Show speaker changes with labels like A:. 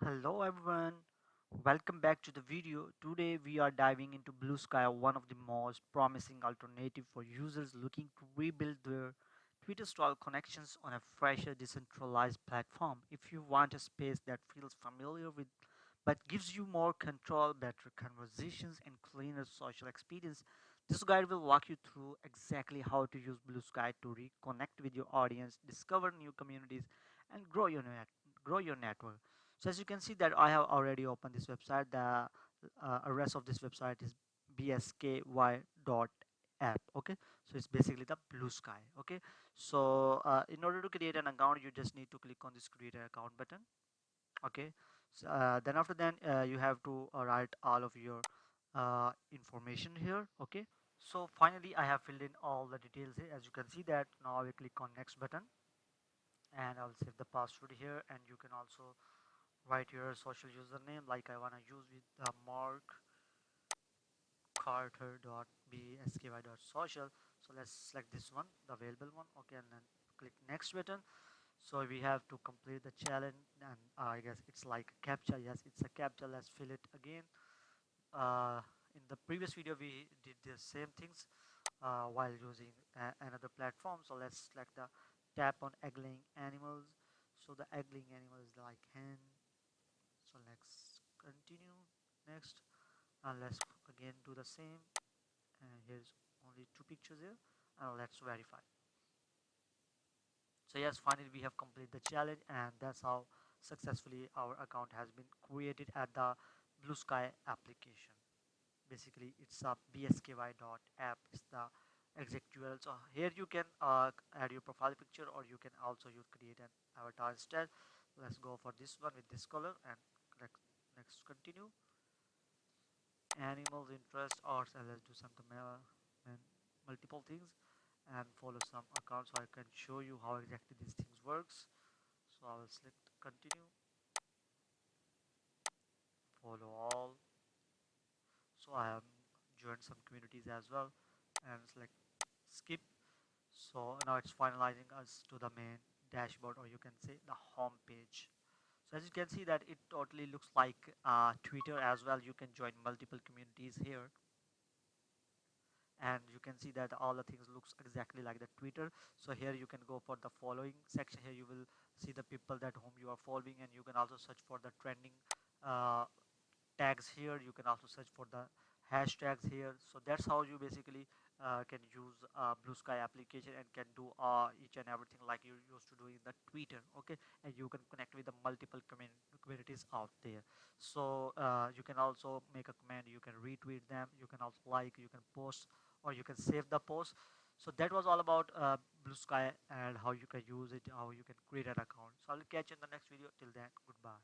A: Hello everyone, welcome back to the video. Today we are diving into Blue Sky, one of the most promising alternative for users looking to rebuild their Twitter style connections on a fresher decentralized platform. If you want a space that feels familiar with but gives you more control, better conversations and cleaner social experience, this guide will walk you through exactly how to use Blue Sky to reconnect with your audience, discover new communities and grow your network. So as you can see that I have already opened this website. The address of this website is bsky.app. Okay, so it's basically the Blue Sky. Okay, so in order to create an account, you just need to click on this create an account button. Okay, so then after that you have to write all of your information here. Okay, so finally I have filled in all the details here. As you can see that now we click on next button, and I'll save the password here, and you can also write your social username like I want to use with Mark Carter.bsky.social. So let's select this one, the available one. Okay, and then click next button. So we have to complete the challenge, and I guess it's like a captcha. Yes, it's a captcha. Let's fill it again. In the previous video we did the same things while using another platform. So let's select the tap on egg-laying animals. So the egg-laying animal is like hen. So let's continue next, and let's again do the same, and here's only two pictures here, and let's verify. So yes, finally we have completed the challenge, and that's how successfully our account has been created at the Blue Sky application. Basically it's a bsky.app is the exact URL. So here you can add your profile picture, or you can also you create an avatar instead. Let's go for this one with this color, and click next continue. Animals interest or so let's do some and multiple things, and follow some accounts so I can show you how exactly these things works. So I will select continue, follow all. So I have joined some communities as well, and select skip. So now it's finalizing us to the main dashboard, or you can say the home page. So as you can see that it totally looks like Twitter as well. You can join multiple communities here, and you can see that all the things looks exactly like the Twitter. So here you can go for the following section. Here you will see the people that whom you are following, and you can also search for the trending uh, tags here. You can also search for the hashtags here. So that's how you basically can use Blue Sky application and can do each and everything like you used to do in the Twitter. Okay, and you can connect with the multiple communities out there. So you can also make a comment, you can retweet them, you can also like, you can post, or you can save the post. So that was all about Blue Sky and how you can use it, how you can create an account. So I'll catch you in the next video. Till then, goodbye.